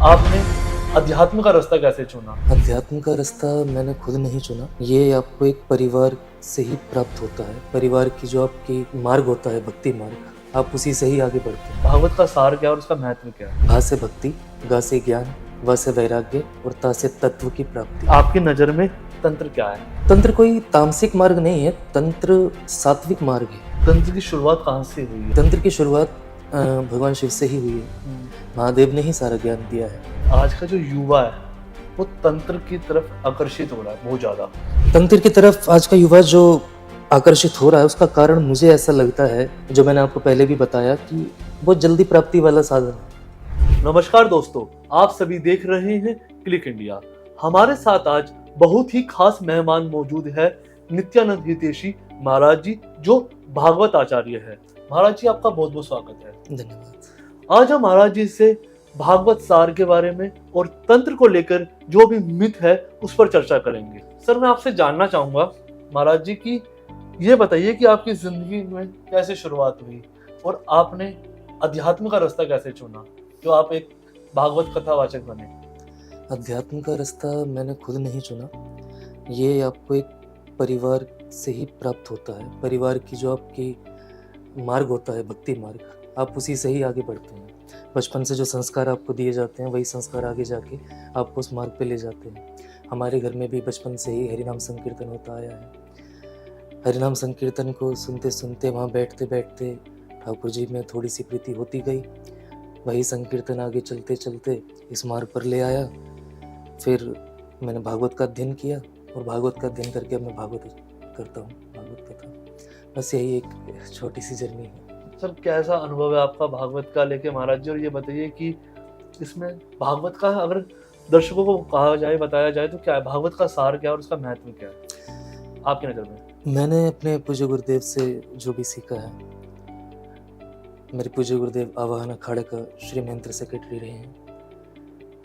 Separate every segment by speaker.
Speaker 1: आपने अध्यात्म का रास्ता कैसे चुना?
Speaker 2: अध्यात्म का रास्ता मैंने खुद नहीं चुना। ये आपको एक परिवार से ही प्राप्त होता है। परिवार की जो आपकी मार्ग होता है, भक्ति मार्ग, आप उसी से ही आगे बढ़ते हैं।
Speaker 1: भागवत का सार क्या है और उसका महत्व क्या है?
Speaker 2: भा से भक्ति, गा से ज्ञान, व से वैराग्य और ता से तत्व की प्राप्ति।
Speaker 1: आपकी नज़र में तंत्र क्या है?
Speaker 2: तंत्र कोई तामसिक मार्ग नहीं है, तंत्र सात्विक मार्ग है।
Speaker 1: तंत्र की शुरुआत कहाँ से हुई है?
Speaker 2: तंत्र की शुरुआत भगवान शिव से ही हुई है। महादेव ने ही सारा ज्ञान दिया है।
Speaker 1: आज का जो युवा है वो तंत्र की तरफ आकर्षित हो रहा है बहुत ज़्यादा।
Speaker 2: तंत्र की तरफ आज का युवा जो आकर्षित हो रहा है, उसका कारण मुझे ऐसा लगता है, जो मैंने आपको पहले भी बताया, कि बहुत जल्दी प्राप्ति वाला साधन है।
Speaker 1: नमस्कार दोस्तों, आप सभी देख रहे हैं क्लिक इंडिया। हमारे साथ आज बहुत ही खास मेहमान मौजूद है, नित्यानंद हितेशी महाराज जी, जो भागवत आचार्य है। महाराज जी, आपका बहुत बहुत स्वागत है।
Speaker 2: धन्यवाद।
Speaker 1: आज हम महाराज जी से भागवत सार के बारे में और तंत्र को लेकर जो भी मिथ है उस पर चर्चा करेंगे। सर, मैं आपसे जानना चाहूंगा महाराज जी की ये बताइए कि आपकी जिंदगी में कैसे शुरुआत हुई और आपने अध्यात्म का रास्ता कैसे चुना, जो आप एक भागवत कथावाचक बने।
Speaker 2: अध्यात्म का रास्ता मैंने खुद नहीं चुना। ये आपको एक परिवार से ही प्राप्त होता है। परिवार की जो आपकी मार्ग होता है, भक्ति मार्ग, आप उसी से ही आगे बढ़ते हैं। बचपन से जो संस्कार आपको दिए जाते हैं, वही संस्कार आगे जाके आपको उस मार्ग पे ले जाते हैं। हमारे घर में भी बचपन से ही हरिनाम संकीर्तन होता आया है। हरिनाम संकीर्तन को सुनते सुनते, वहाँ बैठते बैठते ठाकुर जी में थोड़ी सी प्रीति होती गई। वही संकीर्तन आगे चलते चलते इस मार्ग पर ले आया। फिर मैंने भागवत का अध्ययन किया और भागवत का अध्ययन करके अब मैं भागवत करता हूँ, भागवत कथा। बस यही एक छोटी सी जर्नी है।
Speaker 1: सर, कैसा अनुभव है आपका भागवत का लेके महाराज जी, और ये बताइए कि इसमें भागवत का अगर दर्शकों को कहा जाए, बताया जाए तो क्या है, भागवत का सार क्या है और उसका महत्व क्या है आपकी नज़र में?
Speaker 2: मैंने अपने पूज्य गुरुदेव से जो भी सीखा है, मेरे पूज्य गुरुदेव आवाहन अखाड़े का श्री मंत्र सेक्रेटरी रहे हैं,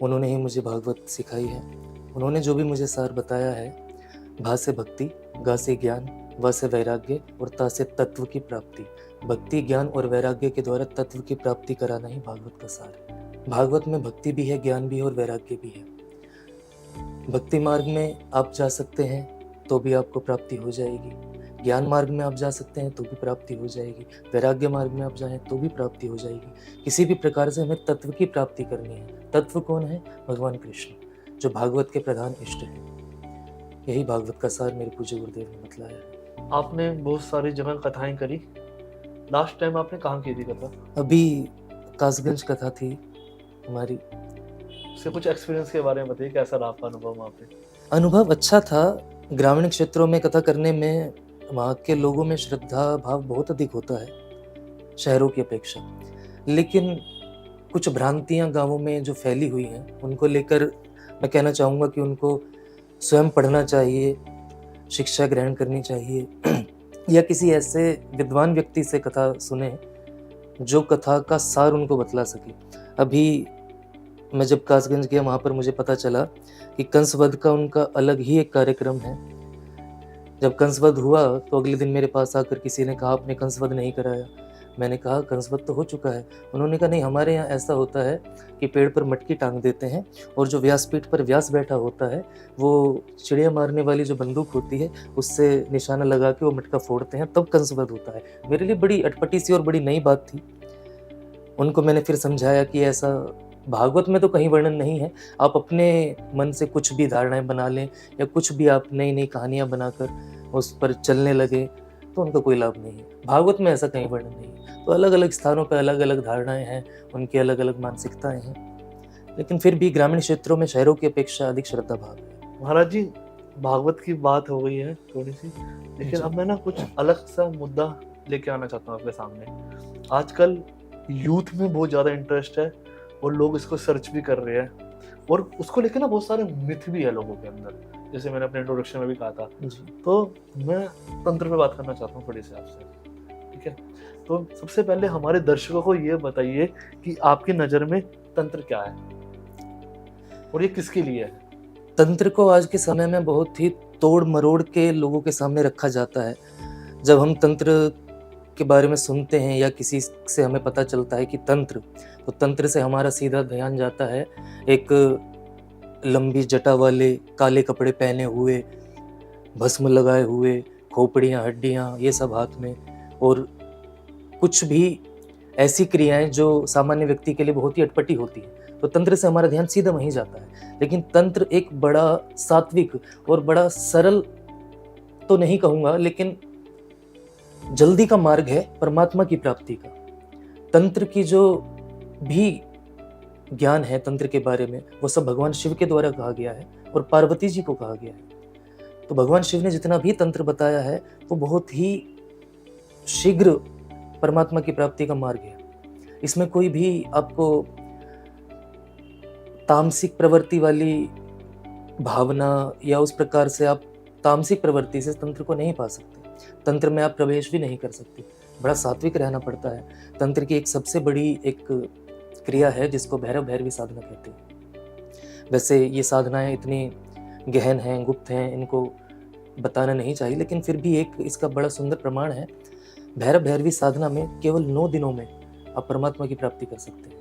Speaker 2: उन्होंने ही मुझे भागवत सिखाई है। उन्होंने जो भी मुझे सार बताया है, भा से भक्ति, गा से ज्ञान, व से वैराग्य और ता से तत्व की प्राप्ति। भक्ति, ज्ञान और वैराग्य के द्वारा तत्व की प्राप्ति कराना ही भागवत का सार है। भागवत में भक्ति भी है, ज्ञान भी है और वैराग्य भी है। भक्ति मार्ग में आप जा सकते हैं तो भी आपको प्राप्ति हो जाएगी। ज्ञान मार्ग में आप जा सकते हैं तो भी प्राप्ति हो जाएगी। वैराग्य मार्ग में आप जाएं तो भी प्राप्ति हो जाएगी। किसी भी प्रकार से हमें तत्व की प्राप्ति करनी है। तत्व कौन है? भगवान कृष्ण, जो भागवत के प्रधान इष्ट हैं। यही भागवत का सार मेरे पूज्य गुरुदेव ने बतलाया है।
Speaker 1: आपने बहुत सारी जगह कथाएं करी, लास्ट टाइम आपने कहाँ की थी कथा?
Speaker 2: अभी कासगंज कथा थी हमारी।
Speaker 1: से कुछ एक्सपीरियंस के बारे में बताइए, कैसा रहा आपका अनुभव वहाँ पे?
Speaker 2: अनुभव अच्छा था। ग्रामीण क्षेत्रों में कथा करने में वहाँ के लोगों में श्रद्धा भाव बहुत अधिक होता है शहरों की अपेक्षा। लेकिन कुछ भ्रांतियाँ गांवों में जो फैली हुई हैं, उनको लेकर मैं कहना चाहूँगा कि उनको स्वयं पढ़ना चाहिए, शिक्षा ग्रहण करनी चाहिए या किसी ऐसे विद्वान व्यक्ति से कथा सुने जो कथा का सार उनको बतला सके। अभी मैं जब कासगंज गया, वहाँ पर मुझे पता चला कि कंसवध का उनका अलग ही एक कार्यक्रम है। जब कंसवध हुआ तो अगले दिन मेरे पास आकर किसी ने कहा, आपने कंसवध नहीं कराया। मैंने कहा, कंसवध तो हो चुका है। उन्होंने कहा, नहीं, हमारे यहाँ ऐसा होता है कि पेड़ पर मटकी टांग देते हैं और जो व्यासपीठ पर व्यास बैठा होता है, वो चिड़िया मारने वाली जो बंदूक होती है उससे निशाना लगा के वो मटका फोड़ते हैं, तब कंसवध होता है। मेरे लिए बड़ी अटपटी सी और बड़ी नई बात थी। उनको मैंने फिर समझाया कि ऐसा भागवत में तो कहीं वर्णन नहीं है। आप अपने मन से कुछ भी धारणाएं बना लें या कुछ भी आप नई नई कहानियां बनाकर उस पर चलने लगे तो उनका कोई लाभ नहीं है। भागवत में ऐसा कहीं वर्णन नहीं है। तो अलग अलग स्थानों पर अलग अलग धारणाएं हैं, उनकी अलग अलग मानसिकताएं हैं, लेकिन फिर भी ग्रामीण क्षेत्रों में शहरों की अपेक्षा अधिक श्रद्धा भाव है।
Speaker 1: महाराज जी, भागवत की बात हो गई है थोड़ी सी, लेकिन अब मैं ना कुछ अलग सा मुद्दा लेके आना चाहता हूँ आपके सामने। आजकल यूथ में बहुत ज़्यादा इंटरेस्ट है और लोग इसको सर्च भी कर रहे हैं, और उसको लेके ना बहुत सारे मिथ भी है लोगों के अंदर, जैसे मैंने अपने इंट्रोडक्शन में भी कहा था। तो मैं तंत्र पे बात करना चाहता हूँ थोड़ी सी आपसे, ठीक है? तो सबसे पहले हमारे दर्शकों को ये बताइए कि आपकी नज़र में तंत्र क्या है और ये किसके लिए है?
Speaker 2: तंत्र को आज के समय में बहुत ही तोड़ मरोड़ के लोगों के सामने रखा जाता है। जब हम तंत्र के बारे में सुनते हैं या किसी से हमें पता चलता है कि तंत्र, तो तंत्र से हमारा सीधा ध्यान जाता है एक लंबी जटा वाले, काले कपड़े पहने हुए, भस्म लगाए हुए, खोपड़ियाँ, हड्डियाँ, ये सब हाथ में, और कुछ भी ऐसी क्रियाएं जो सामान्य व्यक्ति के लिए बहुत ही अटपटी होती हैं। तो तंत्र से हमारा ध्यान सीधा वहीं जाता है। लेकिन तंत्र एक बड़ा सात्विक और बड़ा सरल तो नहीं कहूँगा, लेकिन जल्दी का मार्ग है परमात्मा की प्राप्ति का। तंत्र की जो भी ज्ञान है तंत्र के बारे में, वो सब भगवान शिव के द्वारा कहा गया है और पार्वती जी को कहा गया है। तो भगवान शिव ने जितना भी तंत्र बताया है वो बहुत ही शीघ्र परमात्मा की प्राप्ति का मार्ग है। इसमें कोई भी आपको तामसिक प्रवृत्ति वाली भावना या उस प्रकार से आप तामसिक प्रवृत्ति से तंत्र को नहीं पा सकते। तंत्र में आप प्रवेश भी नहीं कर सकते, बड़ा सात्विक रहना पड़ता है। तंत्र की एक सबसे बड़ी एक क्रिया है जिसको भैरव भैरवी साधना कहते हैं। वैसे ये साधनाएं इतनी गहन हैं, गुप्त हैं, इनको बताना नहीं चाहिए, लेकिन फिर भी एक इसका बड़ा सुंदर प्रमाण है। भैरव भैरवी साधना में केवल 9 दिनों में आप परमात्मा की प्राप्ति कर सकते हैं।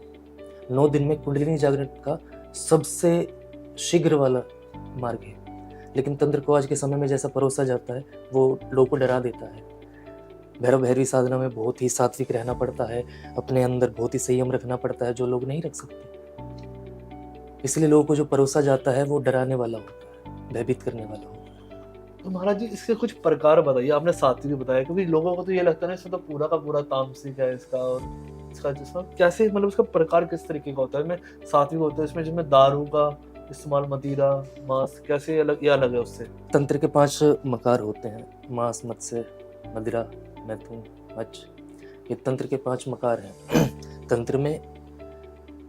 Speaker 2: 9 दिन में कुंडलिनी जागरण का सबसे शीघ्र वाला मार्ग है। लेकिन तंत्र को आज के समय में जैसा परोसा जाता है वो लोगों को डरा देता है। भैरव भैरवी साधना में बहुत ही सात्विक रहना पड़ता है, अपने अंदर बहुत ही संयम रखना पड़ता है, जो लोग नहीं रख सकते। इसलिए लोगों को जो परोसा जाता है वो डराने वाला होता है, भयभीत करने वाला होता है।
Speaker 1: तो महाराज जी इसके कुछ प्रकार बताइए। आपने सात्विक बताया, क्योंकि लोगों को तो ये लगता है ना इसमें तो पूरा का पूरा तामसिक है इसका, और इसका जिसमें कैसे मतलब इसका प्रकार किस तरीके का होता है। इसमें सात्विक होता है, इसमें जिसमें दारू का इस्तेमाल, मदिरा, मांस, कैसे अलग या अलग है उससे?
Speaker 2: तंत्र के 5 मकार होते हैं, मांस, मत्स्य, मदिरा, मैथुन, मच्छ। ये तंत्र के 5 मकार हैं। तंत्र में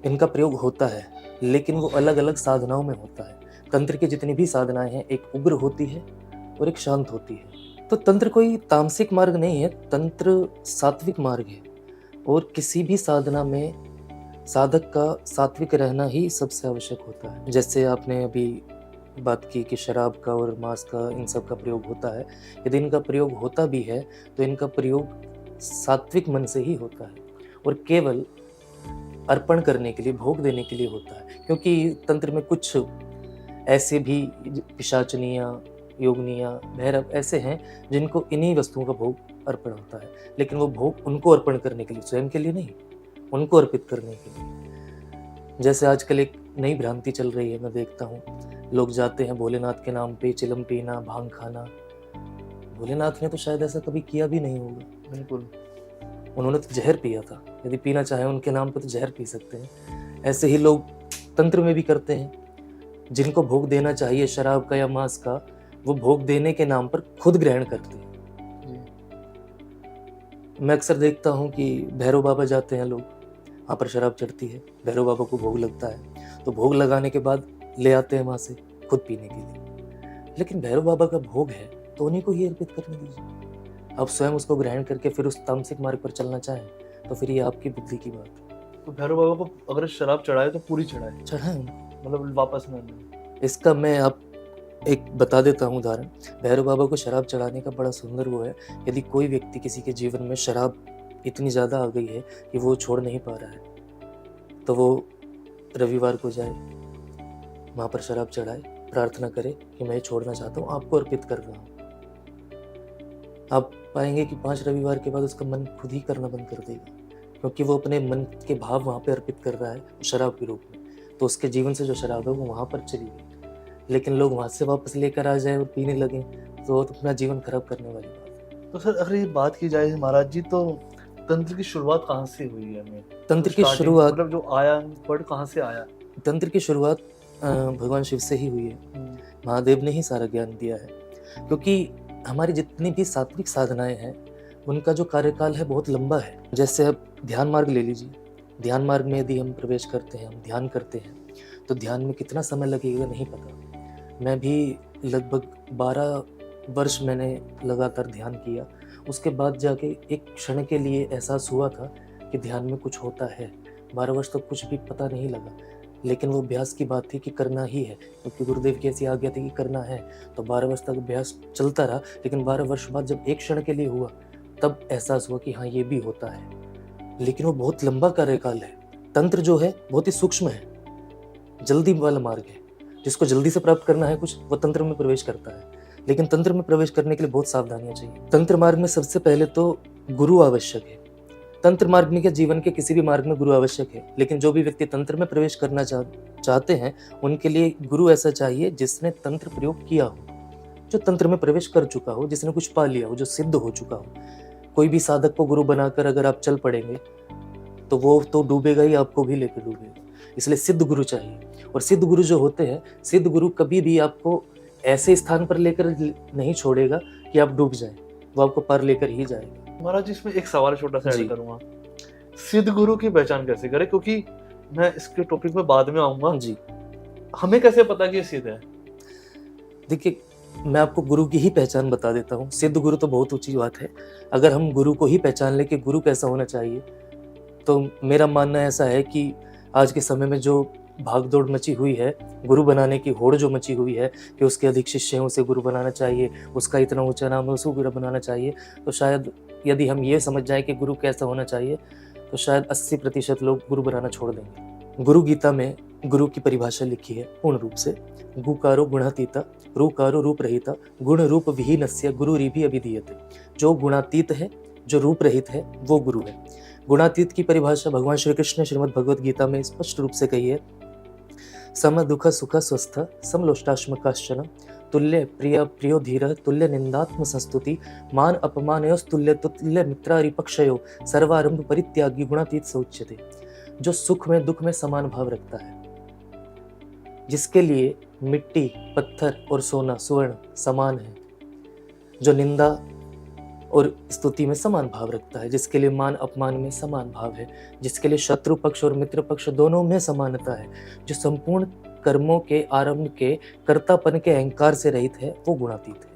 Speaker 2: इनका प्रयोग होता है, लेकिन वो अलग अलग साधनाओं में होता है। तंत्र की जितनी भी साधनाएं हैं, एक उग्र होती है और एक शांत होती है। तो तंत्र कोई तामसिक मार्ग नहीं है, तंत्र सात्विक मार्ग है। और किसी भी साधना में साधक का सात्विक रहना ही सबसे आवश्यक होता है। जैसे आपने अभी बात की कि शराब का और मांस का, इन सब का प्रयोग होता है। यदि इनका प्रयोग होता भी है तो इनका प्रयोग सात्विक मन से ही होता है और केवल अर्पण करने के लिए, भोग देने के लिए होता है। क्योंकि तंत्र में कुछ ऐसे भी पिशाचनियाँ, योगनियाँ, भैरव ऐसे हैं जिनको इन्हीं वस्तुओं का भोग अर्पण होता है, लेकिन वो भोग उनको अर्पण करने के लिए, स्वयं के लिए नहीं, उनको अर्पित करने के लिए। जैसे आजकल एक नई भ्रांति चल रही है, मैं देखता हूँ लोग जाते हैं भोलेनाथ के नाम पे चिलम पीना, भांग खाना। भोलेनाथ ने तो शायद ऐसा कभी किया भी नहीं होगा।
Speaker 1: बिल्कुल,
Speaker 2: उन्होंने तो जहर पिया था। यदि पीना चाहे उनके नाम पे तो जहर पी सकते हैं। ऐसे ही लोग तंत्र में भी करते हैं। जिनको भोग देना चाहिए शराब का या मांस का, वो भोग देने के नाम पर खुद ग्रहण करते हैं। मैं अक्सर देखता हूँ कि भैरव बाबा जाते हैं लोग, वहाँ पर शराब चढ़ती है, भैरव बाबा को भोग लगता है, तो भोग लगाने के बाद ले आते हैं वहाँ से खुद पीने के लिए। लेकिन भैरव बाबा का भोग है तो उन्हीं को ही अर्पित करने दीजिए। आप स्वयं उसको ग्रहण करके फिर उस तामसिक मार्ग पर चलना चाहें तो फिर ये आपकी बुद्धि की बात है।
Speaker 1: तो भैरव बाबा को अगर शराब चढ़ाए तो पूरी चढ़ाए,
Speaker 2: चढ़ाएं उनको,
Speaker 1: मतलब वापस न लें।
Speaker 2: इसका मैं आप एक बता देता हूँ उदाहरण। भैरव बाबा को शराब चढ़ाने का बड़ा सुंदर वो है, यदि कोई व्यक्ति किसी के जीवन में शराब इतनी ज़्यादा आ गई है कि वो छोड़ नहीं पा रहा है, तो वो रविवार को जाए, वहाँ पर शराब चढ़ाए, प्रार्थना करे कि मैं छोड़ना चाहता हूँ, आपको अर्पित कर रहा हूँ। आप पाएंगे कि 5 रविवार के बाद उसका मन खुद ही करना बंद कर देगा, क्योंकि वो अपने मन के भाव वहाँ पे अर्पित कर रहा है शराब के रूप में। तो उसके जीवन से जो शराब है वो वहाँ पर चली गई। लेकिन लोग वहाँ से वापस लेकर आ जाए और पीने लगे तो अपना जीवन खराब करने वाली बात है।
Speaker 1: तो सर अगर ये बात की जाए महाराज जी, तो तंत्र की शुरुआत कहाँ से हुई है? हमें
Speaker 2: तंत्र की
Speaker 1: starting,
Speaker 2: शुरुआत,
Speaker 1: मतलब जो आया वर्ड कहाँ से आया?
Speaker 2: तंत्र की शुरुआत भगवान शिव से ही हुई है। महादेव ने ही सारा ज्ञान दिया है। क्योंकि हमारी जितनी भी सात्विक साधनाएं हैं उनका जो कार्यकाल है बहुत लंबा है। जैसे अब ध्यान मार्ग ले लीजिए, ध्यान मार्ग में यदि हम प्रवेश करते हैं, हम ध्यान करते हैं, तो ध्यान में कितना समय लगेगा नहीं पता। मैं भी लगभग 12 वर्ष मैंने लगातार ध्यान किया। उसके बाद जाके एक क्षण के लिए एहसास हुआ था कि ध्यान में कुछ होता है। 12 वर्ष तक कुछ भी पता नहीं लगा, लेकिन वो अभ्यास की बात थी कि करना ही है, क्योंकि गुरुदेव की ऐसी आज्ञा थी कि करना है। तो 12 वर्ष तक अभ्यास चलता रहा, लेकिन 12 वर्ष बाद जब एक क्षण के लिए हुआ तब एहसास हुआ कि हाँ ये भी होता है, लेकिन वो बहुत लंबा कार्यकाल है। तंत्र जो है बहुत ही सूक्ष्म है, जल्दी वाला मार्ग है। जिसको जल्दी से प्राप्त करना है कुछ, वो तंत्र में प्रवेश करता है, लेकिन तंत्र में प्रवेश करने के लिए बहुत सावधानियां चाहिए। तंत्र मार्ग में सबसे पहले तो गुरु आवश्यक है। तंत्र मार्ग में क्या, जीवन के किसी भी मार्ग में गुरु आवश्यक है, लेकिन जो भी व्यक्ति तंत्र में प्रवेश करना चाहते हैं उनके लिए गुरु ऐसा चाहिए जिसने तंत्र प्रयोग किया हो, जो तंत्र में प्रवेश कर चुका हो, जिसने कुछ पा लिया हो, जो सिद्ध हो चुका हो। कोई भी साधक को गुरु बनाकर अगर आप चल पड़ेंगे तो वो तो डूबेगा ही, आपको भी लेकर डूबेगा। इसलिए सिद्ध गुरु चाहिए। और सिद्ध गुरु जो होते हैं, सिद्ध गुरु कभी भी आपको ऐसे स्थान पर लेकर नहीं छोड़ेगा कि आप डूब जाएं, वो आपको पार लेकर ही जाएगा।
Speaker 1: महाराज इसमें एक सवाल छोटा सा
Speaker 2: जी।
Speaker 1: ऐड करूंगा, सिद्ध गुरु की पहचान कैसे करें? क्योंकि मैं इसके टॉपिक में बाद में आऊंगा।
Speaker 2: जी,
Speaker 1: हमें कैसे पता कि ये सिद्ध है?
Speaker 2: देखिए मैं आपको गुरु की ही पहचान बता देता हूँ। सिद्ध गुरु तो बहुत ऊंची बात है। अगर हम गुरु को ही पहचान ले कि गुरु कैसा होना चाहिए, तो मेरा मानना ऐसा है कि आज के समय में जो भागदौड़ मची हुई है, गुरु बनाने की होड़ जो मची हुई है कि उसके अधिक शिष्य हैं उसे गुरु बनाना चाहिए, उसका इतना ऊंचा नाम है उसको गुरु बनाना चाहिए, तो शायद यदि हम ये समझ जाएं कि गुरु कैसा होना चाहिए तो शायद 80% लोग गुरु बनाना छोड़ देंगे। गुरु गीता में गुरु की परिभाषा लिखी है पूर्ण रूप से, गुकारो गुणातीता, रूकारो रूप रहिता, गुण रूप विहीनस्य गुरुरिभि अभिधीयते। जो गुणातीत है, जो रूप रहित है, वो गुरु है। गुणातीत की परिभाषा भगवान श्री कृष्ण ने श्रीमद् भगवद गीता में स्पष्ट रूप से कही है, सम दुख सुख स्वस्थ समलोष्टाश्मकाश्चन तुल्य प्रिय प्रियो धीर तुल्य निंदात्म संस्तुति मान अपमानयोस्तुल्य तुल्य मित्रारिपक्षयो सर्वारंभ परित्यागी गुणातीत स उच्यते। जो सुख में दुख में समान भाव रखता है, जिसके लिए मिट्टी पत्थर और सोना स्वर्ण समान है, जो निंदा और स्तुति में समान भाव रखता है, जिसके लिए मान अपमान में समान भाव है, जिसके लिए शत्रु पक्ष और मित्र पक्ष दोनों में समानता है, जो संपूर्ण कर्मों के आरंभ के कर्तापन के अहंकार से रहित है, वो गुणातीत है।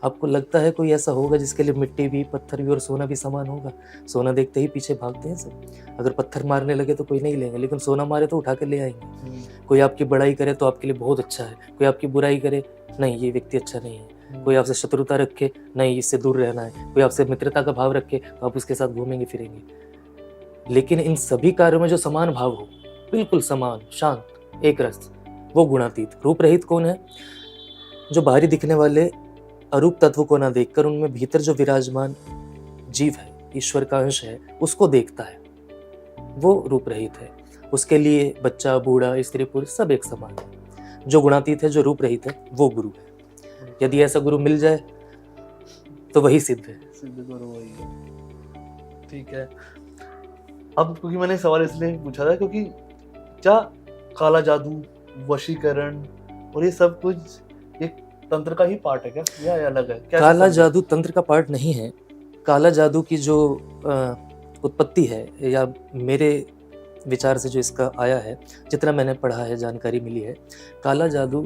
Speaker 2: आपको लगता है कोई ऐसा होगा जिसके लिए मिट्टी भी पत्थर भी और सोना भी समान होगा? सोना देखते ही पीछे भागते हैं सब। अगर पत्थर मारने लगे तो कोई नहीं लेंगे, लेकिन सोना मारे तो उठा कर ले आएंगे। कोई आपकी बड़ाई करे तो आपके लिए बहुत अच्छा है, कोई आपकी बुराई करे, नहीं ये व्यक्ति अच्छा नहीं है। कोई आपसे शत्रुता रखे, नहीं इससे दूर रहना है। कोई आपसे मित्रता का भाव रखे तो आप उसके साथ घूमेंगे फिरेंगे। लेकिन इन सभी कार्यों में जो समान भाव हो, बिल्कुल समान, शांत, एक रस, वो गुणातीत। रूप रहित कौन है? जो बाहरी दिखने वाले अरूप तत्व को ना देखकर उनमें भीतर जो विराजमान जीव है, ईश्वर का अंश है, उसको देखता है, वो रूप रहित है। उसके लिए बच्चा बूढ़ा स्त्री पुरुष सब एक समान है। जो गुणातीत है, जो रूप रहित है, वो गुरु है। यदि ऐसा गुरु मिल जाए तो वही सिद्ध है।
Speaker 1: सिद्ध गुरु वही है। ठीक है। अब क्योंकि मैंने सवाल इसलिए पूछा था क्योंकि क्या काला जादू, वशीकरण और ये सब कुछ एक तंत्र का ही पार्ट है क्या, या अलग है?
Speaker 2: काला जादू तंत्र का पार्ट नहीं है। काला जादू की जो उत्पत्ति है, या मेरे विचार से जो इसका आया है, जितना मैंने पढ़ा है, जानकारी मिली है, काला जादू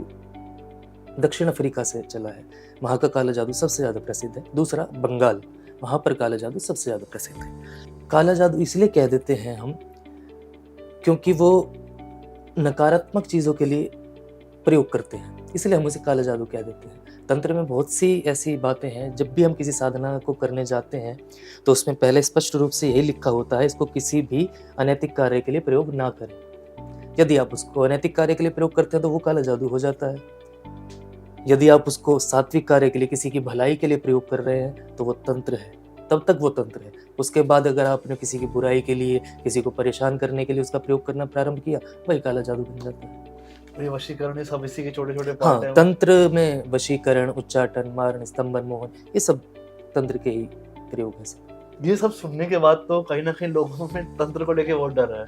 Speaker 2: दक्षिण अफ्रीका से चला है। वहाँ का काला जादू सबसे ज़्यादा प्रसिद्ध है। दूसरा बंगाल, वहाँ पर काला जादू सबसे ज़्यादा प्रसिद्ध है। काला जादू इसलिए कह देते हैं हम क्योंकि वो नकारात्मक चीज़ों के लिए प्रयोग करते हैं, इसलिए हम उसे काला जादू कह देते हैं। तंत्र में बहुत सी ऐसी बातें हैं, जब भी हम किसी साधना को करने जाते हैं तो उसमें पहले स्पष्ट रूप से यही लिखा होता है, इसको किसी भी अनैतिक कार्य के लिए प्रयोग ना करें। यदि आप उसको अनैतिक कार्य के लिए प्रयोग करते हैं तो वो काला जादू हो जाता है। यदि आप उसको सात्विक कार्य के लिए, किसी की भलाई के लिए प्रयोग कर रहे हैं तो वो तंत्र है, तब तक वो तंत्र है। उसके बाद अगर आपने किसी की बुराई के लिए, किसी को परेशान करने के लिए उसका प्रयोग करना प्रारंभ किया, वही काला जादू बन जाता है।
Speaker 1: ये वशीकरण, ये सब इसी के छोटे छोटे
Speaker 2: हाँ,
Speaker 1: पार्ट हैं।
Speaker 2: तंत्र में वशीकरण, उच्चाटन, मारण, स्तंभन, मोहन, ये सब तंत्र के ही प्रयोग है।
Speaker 1: ये सब सुनने के बाद तो कहीं ना कहीं लोगों में तंत्र को लेके बहुत डर है।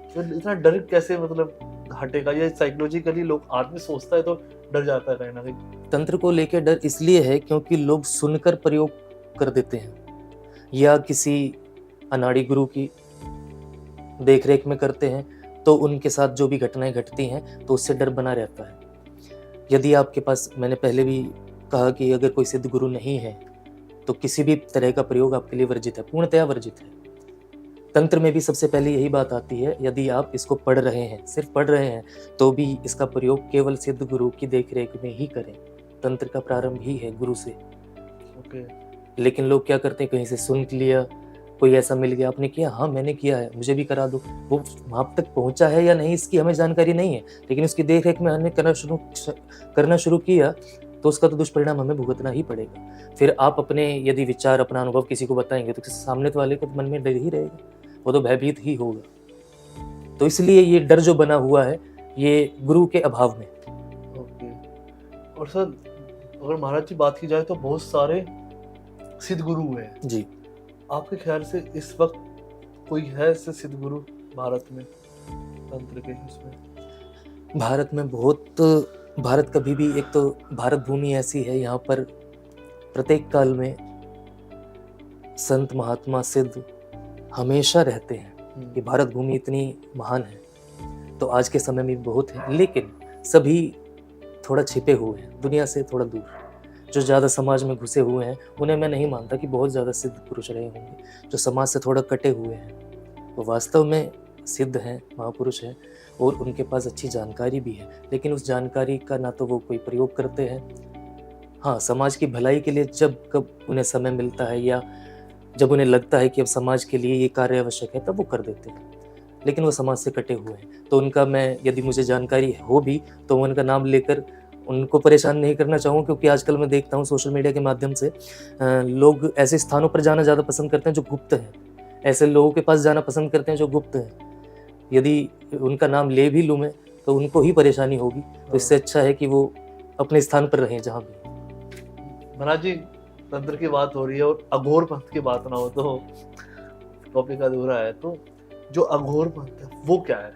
Speaker 1: तो इतना डर कैसे मतलब हटेगा? ये साइकोलॉजिकली लोग, आदमी सोचता है तो डर जाता है कहीं ना कहीं।
Speaker 2: तंत्र को लेकर डर इसलिए है क्योंकि लोग सुनकर प्रयोग कर देते हैं, या किसी अनाड़ी गुरु की देखरेख में करते हैं, तो उनके साथ जो भी घटनाएं घटती हैं तो उससे डर बना रहता है। यदि आपके पास, मैंने पहले भी कहा कि अगर कोई सिद्ध गुरु नहीं है तो किसी भी तरह का प्रयोग आपके लिए वर्जित है, पूर्णतया वर्जित है। तंत्र में भी सबसे पहले यही बात आती है, यदि आप इसको पढ़ रहे हैं, सिर्फ पढ़ रहे हैं, तो भी इसका प्रयोग केवल सिद्ध गुरु की देखरेख में ही करें। तंत्र का प्रारंभ ही है गुरु से।
Speaker 1: ओके।
Speaker 2: लेकिन लोग क्या करते हैं, कहीं से सुन लिया, कोई ऐसा मिल गया, आपने किया, हाँ मैंने किया है, मुझे भी करा दो। वो वहाँ तक पहुँचा है या नहीं इसकी हमें जानकारी नहीं है, लेकिन उसकी देख-रेख में हमने करना शुरू किया तो उसका तो दुष्परिणाम हमें भुगतना ही पड़ेगा। फिर आप अपने यदि विचार, अपना अनुभव किसी को बताएँगे तो सामने वाले को तो मन में डर ही रहेगा, वो तो भयभीत ही होगा। तो इसलिए ये डर जो बना हुआ है, ये गुरु के अभाव में।
Speaker 1: ओके। और सर, अगर महाराज की बात की जाए तो बहुत सारे सिद्ध गुरु हैं।
Speaker 2: जी।
Speaker 1: आपके ख्याल से इस वक्त कोई है ऐसे सिद्ध गुरु भारत में, तंत्र के उसमें?
Speaker 2: भारत में भारत कभी भी, एक तो भारत भूमि ऐसी है, यहाँ पर प्रत्येक काल में संत महात्मा सिद्ध हमेशा रहते हैं। कि भारत भूमि इतनी महान है तो आज के समय में बहुत है, लेकिन सभी थोड़ा छिपे हुए हैं, दुनिया से थोड़ा दूर। जो ज़्यादा समाज में घुसे हुए हैं उन्हें मैं नहीं मानता कि बहुत ज़्यादा सिद्ध पुरुष रहे होंगे। जो समाज से थोड़ा कटे हुए हैं वो वास्तव में सिद्ध हैं, महापुरुष हैं, और उनके पास अच्छी जानकारी भी है, लेकिन उस जानकारी का ना तो वो कोई प्रयोग करते हैं। हाँ, समाज की भलाई के लिए जब कब उन्हें समय मिलता है या जब उन्हें लगता है कि अब समाज के लिए ये कार्य आवश्यक है तब वो कर देते हैं, लेकिन वो समाज से कटे हुए हैं। तो उनका मैं, यदि मुझे जानकारी हो भी तो उनका नाम लेकर उनको परेशान नहीं करना चाहूँ, क्योंकि आजकल मैं देखता हूँ सोशल मीडिया के माध्यम से लोग ऐसे स्थानों पर जाना ज़्यादा पसंद करते हैं जो गुप्त हैं, ऐसे लोगों के पास जाना पसंद करते हैं जो गुप्त हैं। यदि उनका नाम ले भी लूँ मैं तो उनको ही परेशानी होगी, तो इससे अच्छा है कि वो अपने स्थान पर रहें जहाँ भी।
Speaker 1: महाराज जी, तंत्र की बात हो रही है और अघोर पंथ की बात ना हो तो टॉपिक अधूरा है। तो जो अघोर पंथ है वो क्या है?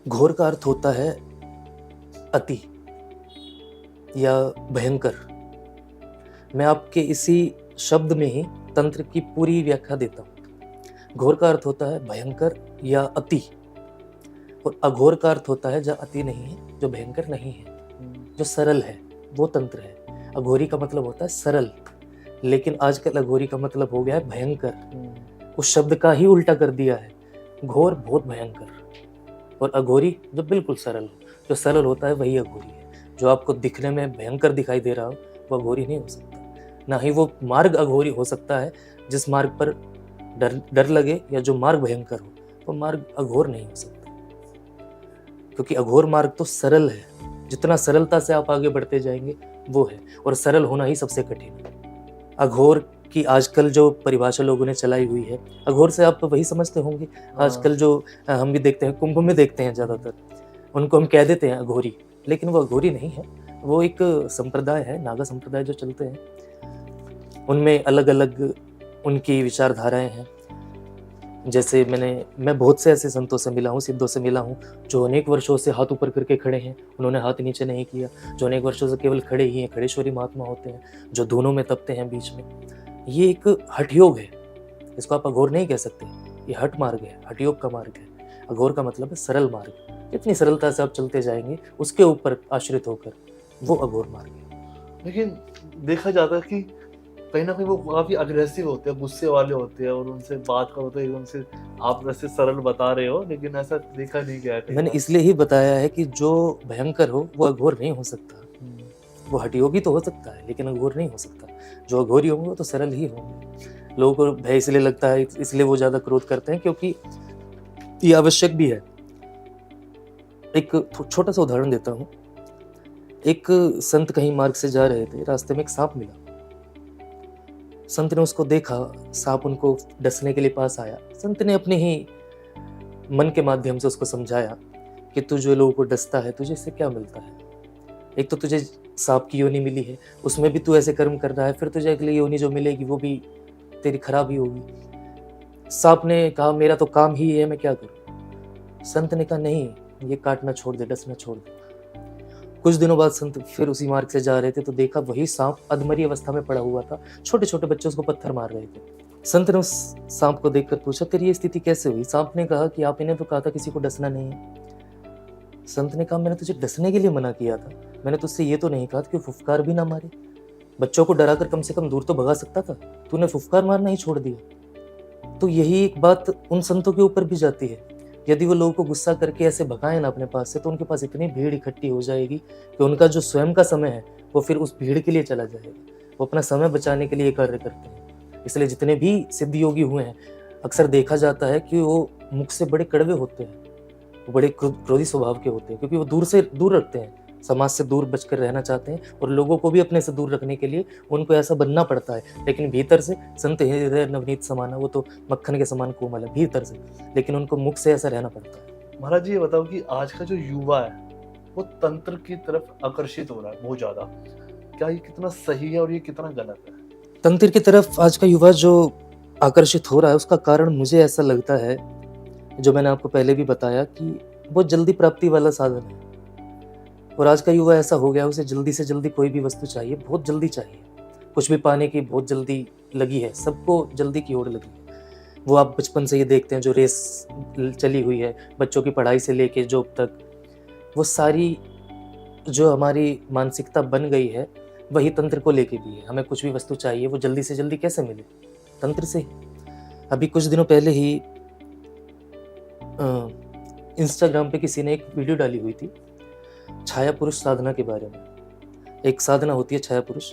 Speaker 2: घोर का अर्थ होता है अति या भयंकर। मैं आपके इसी शब्द में ही तंत्र की पूरी व्याख्या देता हूँ। घोर का अर्थ होता है भयंकर या अति, और अघोर का अर्थ होता है जो अति नहीं है, जो भयंकर नहीं है, जो सरल है, वो तंत्र है। अघोरी का मतलब होता है सरल, लेकिन आजकल अघोरी का मतलब हो गया है भयंकर। उस शब्द का ही उल्टा कर दिया है। घोर बहुत भयंकर, और अघोरी जो बिल्कुल सरल हो। जो सरल होता है वही अघोरी है। जो आपको दिखने में भयंकर दिखाई दे रहा हो वो अघोरी नहीं हो सकता। ना ही वो मार्ग अघोरी हो सकता है जिस मार्ग पर डर लगे, या जो मार्ग भयंकर हो, वो मार्ग अघोर नहीं हो सकता। क्योंकि अघोर मार्ग तो सरल है, जितना सरलता से आप आगे बढ़ते जाएंगे वो है, और सरल होना ही सबसे कठिन है। अघोर की आजकल जो परिभाषा लोगों ने चलाई हुई है, अघोर से आप तो वही समझते होंगे। आजकल जो हम भी देखते हैं, कुंभ में देखते हैं ज़्यादातर, उनको हम कह देते हैं अघोरी, लेकिन वो अघोरी नहीं है। वो एक संप्रदाय है, नागा संप्रदाय जो चलते हैं, उनमें अलग अलग उनकी विचारधाराएं हैं। जैसे मैं बहुत से ऐसे संतों से मिला हूँ, सिद्धों से मिला हूँ, जो अनेक वर्षों से हाथ ऊपर करके खड़े हैं, उन्होंने हाथ नीचे नहीं किया। जो अनेक वर्षों से केवल खड़े ही हैं, खड़ेश्वरी महात्मा होते हैं, जो दोनों में तपते हैं बीच में। ये एक हठ योग है, इसको आप अघोर नहीं कह सकते। ये हठ मार्ग है, हठ योग का मार्ग है। अघोर का मतलब है सरल मार्ग। इतनी सरलता से आप चलते जाएंगे उसके ऊपर आश्रित होकर, वो अघोर मार्ग है।
Speaker 1: लेकिन देखा जाता है कि कहीं ना कहीं वो काफी अग्रेसिव होते हैं, गुस्से वाले होते हैं, और उनसे बात करो तो उनसे आप वैसे सरल बता रहे हो, लेकिन ऐसा देखा नहीं गया है।
Speaker 2: मैंने इसलिए ही बताया है कि जो भयंकर हो वो अघोर नहीं हो सकता। वो हठयोगी तो हो सकता है, लेकिन अघोर नहीं हो सकता। जो अघोरी होंगे वो तो सरल ही होंगे। लोगों को भय इसलिए लगता है, इसलिए वो ज्यादा क्रोध करते हैं, क्योंकि ये आवश्यक भी है। एक छोटा सा उदाहरण देता हूँ। एक संत कहीं मार्ग से जा रहे थे, रास्ते में एक सांप मिला। संत ने उसको देखा, सांप उनको डसने के लिए पास आया। संत ने अपने ही मन के माध्यम से उसको समझाया कि तू जो लोगों को डसता है, तुझे इससे क्या मिलता है? एक तो तुझे सांप की योनि मिली है, उसमें भी तू ऐसे कर्म कर रहा है, फिर तुझे अगली योनि जो मिलेगी वो भी तेरी खराब ही होगी। सांप ने कहा मेरा तो काम ही है, मैं क्या करूं? संत ने कहा नहीं, ये काटना छोड़ दे, डसना छोड़ दे। कुछ दिनों बाद संत फिर उसी मार्ग से जा रहे थे तो देखा वही सांप अधमरी अवस्था में पड़ा हुआ था। छोटे छोटे बच्चे उसको पत्थर मार रहे थे। संत ने उस सांप को देखकर पूछा तेरी ये स्थिति कैसे हुई? सांप ने कहा कि आप इन्हें तो कहा था किसी को डसना नहीं है। संत ने कहा मैंने तुझे डसने के लिए मना किया था, मैंने तुझसे ये तो नहीं कहा कि फुफकार भी ना मारे। बच्चों को डराकर कम से कम दूर तो भगा सकता था, तूने फुफकार मारना ही छोड़ दिया। तो यही एक बात उन संतों के ऊपर भी जाती है। यदि वो लोगों को गुस्सा करके ऐसे भगाए ना अपने पास से, तो उनके पास इतनी भीड़ इकट्ठी हो जाएगी कि उनका जो स्वयं का समय है वो फिर उस भीड़ के लिए चला जाएगा। वो अपना समय बचाने के लिए ये कार्य करते हैं। इसलिए जितने भी सिद्ध योगी हुए हैं, अक्सर देखा जाता है कि वो मुख से बड़े कड़वे होते हैं, वो बड़े क्रोधी स्वभाव के होते हैं, क्योंकि वो दूर से दूर रखते हैं, समाज से दूर बचकर रहना चाहते हैं और लोगों को भी अपने से दूर रखने के लिए उनको ऐसा बनना पड़ता है। लेकिन भीतर से संत हृदय नवनीत समाना, वो तो मक्खन के समान कोमल है भीतर से, लेकिन उनको मुख से ऐसा रहना पड़ता है।
Speaker 1: महाराज जी ये बताओ कि आज का जो युवा है वो तंत्र की तरफ आकर्षित हो रहा है बहुत ज्यादा, क्या ये कितना सही है और ये कितना गलत है?
Speaker 2: तंत्र की तरफ आज का युवा जो आकर्षित हो रहा है, उसका कारण मुझे ऐसा लगता है, जो मैंने आपको पहले भी बताया, कि बहुत जल्दी प्राप्ति वाला साधन है। और आज का युवा ऐसा हो गया, उसे जल्दी से जल्दी कोई भी वस्तु चाहिए, बहुत जल्दी चाहिए। कुछ भी पाने की बहुत जल्दी लगी है, सबको जल्दी की ओर लगी है। वो आप बचपन से ये देखते हैं, जो रेस चली हुई है बच्चों की पढ़ाई से लेके जॉब तक, वो सारी जो हमारी मानसिकता बन गई है, वही तंत्र को लेके भी है। हमें कुछ भी वस्तु चाहिए, वो जल्दी से जल्दी कैसे मिले? तंत्र से। अभी कुछ दिनों पहले ही इंस्टाग्राम पे किसी ने एक वीडियो डाली हुई थी छाया पुरुष साधना के बारे में। एक साधना होती है छाया पुरुष,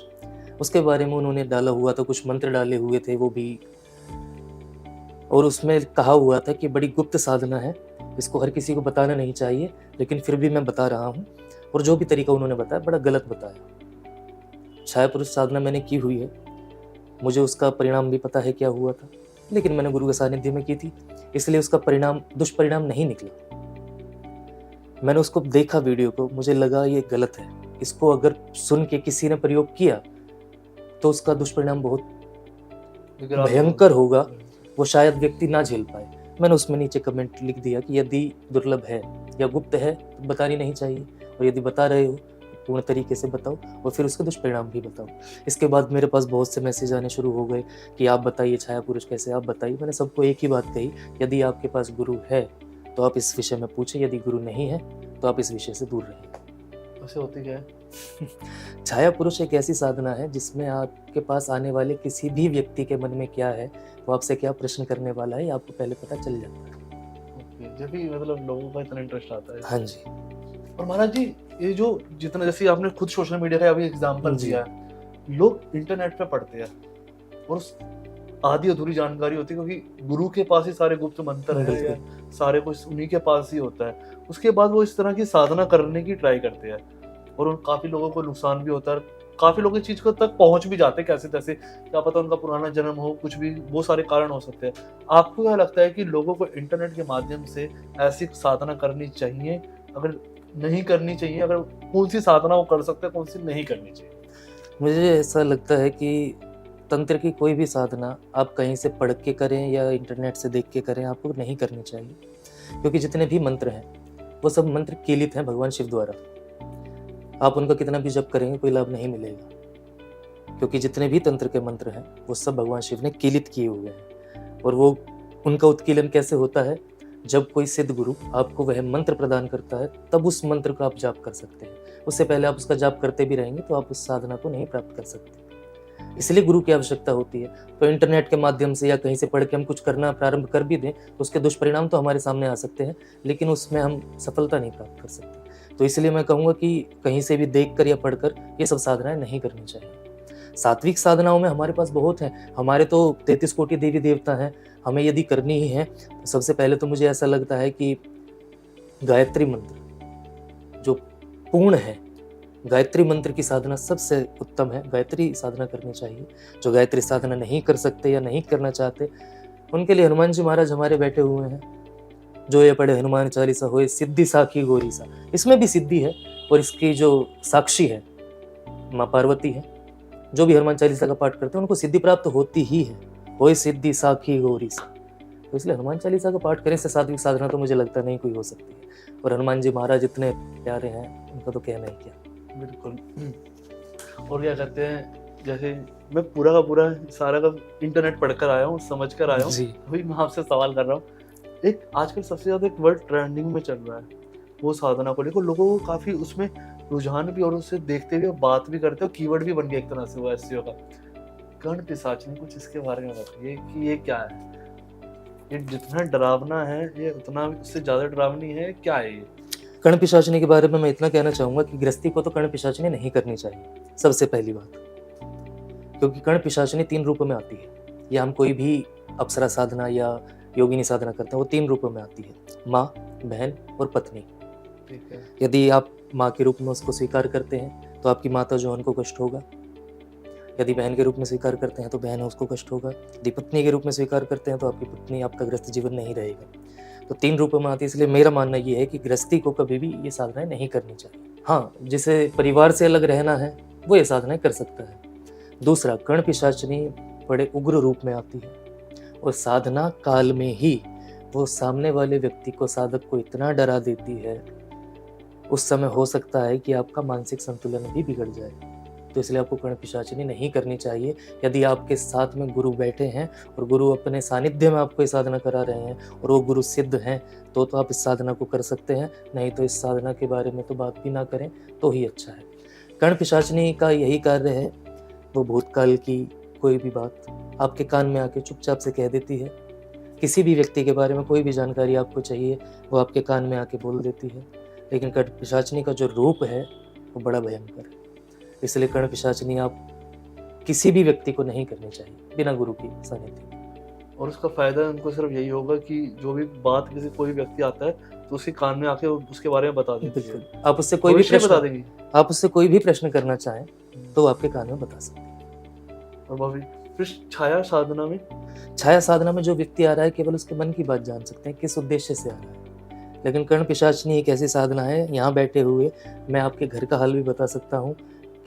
Speaker 2: उसके बारे में उन्होंने डाला हुआ था, कुछ मंत्र डाले हुए थे वो भी, और उसमें कहा हुआ था कि बड़ी गुप्त साधना है, इसको हर किसी को बताना नहीं चाहिए, लेकिन फिर भी मैं बता रहा हूँ। और जो भी तरीका उन्होंने बताया, बड़ा गलत बताया। छाया पुरुष साधना मैंने की हुई है, मुझे उसका परिणाम भी पता है क्या हुआ था, लेकिन मैंने गुरु के सानिध्य में की थी, इसलिए उसका परिणाम दुष्परिणाम नहीं निकला। मैंने उसको देखा वीडियो को, मुझे लगा ये गलत है, इसको अगर सुन के किसी ने प्रयोग किया तो उसका दुष्परिणाम बहुत भयंकर होगा, वो शायद व्यक्ति ना झेल पाए। मैंने उसमें नीचे कमेंट लिख दिया कि यदि दुर्लभ है या गुप्त है तो बतानी नहीं चाहिए, और यदि बता रहे हो तो पूर्ण तरीके से बताओ और फिर उसके दुष्परिणाम भी बताओ। इसके बाद मेरे पास बहुत से मैसेज आने शुरू हो गए कि आप बताइए छाया पुरुष कैसे, आप बताइए। मैंने सबको एक ही बात कही, यदि आपके पास गुरु है तो आप इस विषय में पूछें, यदि गुरु नहीं है तो आप इस विषय से दूर रहें।
Speaker 1: ऐसे होती क्या है?
Speaker 2: छाया पुरुष एक ऐसी साधना है जिसमें आपके पास आने वाले किसी भी व्यक्ति के मन में क्या है, वो आपसे क्या प्रश्न करने वाला है, ये आपको पहले पता चल जाता है।
Speaker 1: ओके, जब भी मतलब लोगों का इतना इंटरेस्ट आता है।
Speaker 2: हाँ जी।
Speaker 1: और महाराज जी ये जो जितना, जैसे आपने खुद सोशल मीडिया का अभी एग्जांपल
Speaker 2: जी।
Speaker 1: दिया है, लोग इंटरनेट पे पढ़ते हैं और उस आधी अधूरी जानकारी होती है, क्योंकि गुरु के पास ही सारे गुप्त मंत्र है, या सारे कुछ उन्हीं के पास ही होता है। उसके बाद वो इस तरह की साधना करने की ट्राई करते हैं और उन काफी लोगों को नुकसान भी होता है, काफी लोग इस चीज को तक पहुंच भी जाते हैं कैसे तैसे, क्या पता उनका पुराना जन्म हो, कुछ भी वो सारे कारण हो सकते हैं। आपको क्या लगता है कि लोगों को इंटरनेट के माध्यम से ऐसी साधना करनी चाहिए? अगर नहीं करनी चाहिए, अगर कौन सी साधना वो कर सकते हैं, कौन सी नहीं करनी चाहिए?
Speaker 2: मुझे ऐसा लगता है कि तंत्र की कोई भी साधना आप कहीं से पढ़ के करें या इंटरनेट से देख के करें, आपको नहीं करनी चाहिए, क्योंकि जितने भी मंत्र हैं वो सब मंत्र कीलित हैं भगवान शिव द्वारा। आप उनका कितना भी जप करेंगे कोई लाभ नहीं मिलेगा, क्योंकि जितने भी तंत्र के मंत्र हैं वो सब भगवान शिव ने कीलित किए हुए हैं। और वो उनका उत्कीलन कैसे होता है? जब कोई सिद्ध गुरु आपको वह मंत्र प्रदान करता है, तब उस मंत्र को आप जाप कर सकते हैं। उससे पहले आप उसका जाप करते भी रहेंगे तो आप उस साधना को नहीं प्राप्त कर सकते। इसलिए गुरु की आवश्यकता होती है। तो इंटरनेट के माध्यम से या कहीं से पढ़ के हम कुछ करना प्रारंभ कर भी दें तो उसके दुष्परिणाम तो हमारे सामने आ सकते हैं, लेकिन उसमें हम सफलता नहीं प्राप्त कर सकते। तो इसलिए मैं कहूँगा कि कहीं से भी देखकर या पढ़कर ये सब साधनाएं नहीं करनी चाहिए। सात्विक साधनाओं में हमारे पास बहुत हैं, हमारे तो 33 कोटि देवी देवता हैं। हमें यदि करनी ही है तो सबसे पहले तो मुझे ऐसा लगता है कि गायत्री मंत्र जो पूर्ण है, गायत्री मंत्र की साधना सबसे उत्तम है, गायत्री साधना करनी चाहिए। जो गायत्री साधना नहीं कर सकते या नहीं करना चाहते, उनके लिए हनुमान जी महाराज हमारे बैठे हुए हैं। जो ये पढ़े हनुमान चालीसा होए सिद्धि साखी गौरी सा, इसमें भी सिद्धि है और इसकी जो साक्षी है माँ पार्वती है। जो भी हनुमान चालीसा का पाठ करते हैं उनको सिद्धि प्राप्त होती ही है, होए सिद्धि साखी गौरी सा। तो इसलिए हनुमान चालीसा का पाठ करने से सात्विक साधना तो मुझे लगता नहीं कोई हो सकती है। और हनुमान जी महाराज इतने प्यारे हैं, उनका तो कहना ही क्या।
Speaker 1: बिल्कुल। और क्या कहते हैं, जैसे मैं पूरा का पूरा सारा का इंटरनेट पढ़कर आया हूँ, समझ कर आया हूँ,
Speaker 2: जी।
Speaker 1: अभी मैं आपसे सवाल कर रहा हूँ। एक आजकल सबसे ज्यादा एक वर्ड ट्रेंडिंग में चल रहा है, वो साधना को लेकर लोगों को काफी उसमें रुझान भी, और उससे देखते हुए बात भी करते हो, कीवर्ड भी बन गया एक तरह से वो एसईओ का। कर्ण पिशाचिनी, कुछ इसके बारे में बताइए कि ये क्या है? ये जितना डरावना है ये उतना उससे ज्यादा डरावनी है, क्या है ये?
Speaker 2: कर्ण पिशाचनी के बारे में मैं इतना कहना चाहूँगा कि गृहस्थी को तो कर्ण पिशाचनी नहीं करनी चाहिए, सबसे पहली बात। क्योंकि कर्ण पिशाचिनी 3 रूपों में आती है, या हम कोई भी अप्सरा साधना या योगिनी साधना करते हैं वो 3 रूपों में आती है, माँ, बहन और पत्नी।
Speaker 1: ठीक है।
Speaker 2: यदि आप माँ के रूप में उसको स्वीकार करते हैं तो आपकी माता जो है उनको कष्ट होगा, यदि बहन के रूप में स्वीकार करते हैं तो बहन है उसको कष्ट होगा, यदि पत्नी के रूप में स्वीकार करते हैं तो आपकी पत्नी, आपका गृहस्थ जीवन नहीं रहेगा। तो 3 रूपों में आती है, इसलिए मेरा मानना ये है कि गृहस्थी को कभी भी ये साधनाएं नहीं करनी चाहिए। हाँ, जिसे परिवार से अलग रहना है वो ये साधनाएं कर सकता है। दूसरा, कर्ण पिशाचिनी बड़े उग्र रूप में आती है और साधना काल में ही वो सामने वाले व्यक्ति को, साधक को इतना डरा देती है, उस समय हो सकता है कि आपका मानसिक संतुलन भी बिगड़ जाए। तो इसलिए आपको कर्ण पिशाचिनी नहीं करनी चाहिए। यदि आपके साथ में गुरु बैठे हैं और गुरु अपने सानिध्य में आपको ये साधना करा रहे हैं और वो गुरु सिद्ध हैं तो आप इस साधना को कर सकते हैं, नहीं तो इस साधना के बारे में तो बात भी ना करें तो ही अच्छा है। कर्ण पिशाचिनी का यही कार्य है, वो भूतकाल की कोई भी बात आपके कान में आके चुपचाप से कह देती है। किसी भी व्यक्ति के बारे में कोई भी जानकारी आपको चाहिए वो आपके कान में आके बोल देती है। लेकिन कर्ण पिशाचिनी का जो रूप है वो बड़ा भयंकर है, इसलिए कर्ण पिशाचिनी आप किसी भी व्यक्ति को नहीं करनी चाहिए बिना गुरु की सानिध्य में।
Speaker 1: और उसका फायदा उनको सिर्फ यही होगा कि जो भी बात किसी कोई व्यक्ति आता है तो उसके कान में आके उसके बारे में बता देती है।
Speaker 2: बिल्कुल, आप उससे कोई भी
Speaker 1: भविष्य बता
Speaker 2: प्रश्न,
Speaker 1: देंगी।
Speaker 2: आप उससे कोई भी प्रश्न करना चाहें तो वो आपके कान में बता सकते हैं।
Speaker 1: और फिर छाया साधना में,
Speaker 2: छाया साधना में जो व्यक्ति आ रहा है केवल उसके मन की बात जान सकते हैं, किस उद्देश्य से आ रहा है। लेकिन कर्ण पिशाचिनी एक ऐसी साधना है, यहाँ बैठे हुए मैं आपके घर का हाल भी बता सकता हूँ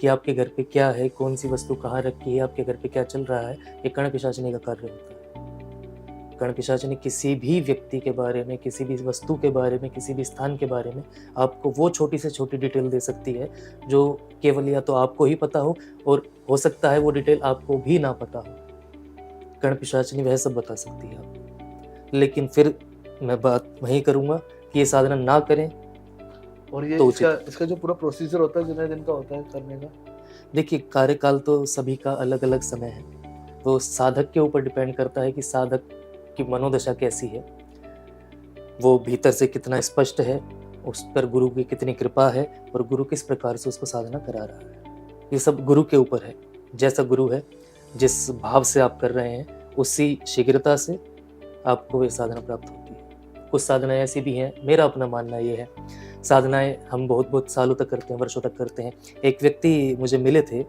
Speaker 2: कि आपके घर पे क्या है, कौन सी वस्तु कहाँ रखी है, आपके घर पे क्या चल रहा है। ये कर्ण पिशाचिनी का कार्य होता है। कर्ण पिशाचिनी किसी भी व्यक्ति के बारे में, किसी भी वस्तु के बारे में, किसी भी स्थान के बारे में आपको वो छोटी से छोटी डिटेल दे सकती है जो केवल या तो आपको ही पता हो और हो सकता है वो डिटेल आपको भी ना पता हो। कर्ण पिशाचिनी वह सब बता सकती है आपको। लेकिन फिर मैं बात वही करूँगा कि ये साधना ना करें।
Speaker 1: और ये
Speaker 2: तो
Speaker 1: इसका जो पूरा प्रोसीजर होता है कितने दिन का होता है करने का?
Speaker 2: देखिए, कार्यकाल तो सभी का अलग अलग समय है, तो साधक के ऊपर डिपेंड करता है कि साधक की मनोदशा कैसी है, वो भीतर से कितना स्पष्ट है, उस पर गुरु की कितनी कृपा है और गुरु किस प्रकार से उसको साधना करा रहा है। ये सब गुरु के ऊपर है। जैसा गुरु है, जिस भाव से आप कर रहे हैं, उसी शीघ्रता से आपको ये साधना प्राप्त होती है। कुछ साधनाएं ऐसी भी हैं, मेरा अपना मानना ये है, साधनाएं हम बहुत बहुत सालों तक करते हैं, वर्षों तक करते हैं। एक व्यक्ति मुझे मिले थे,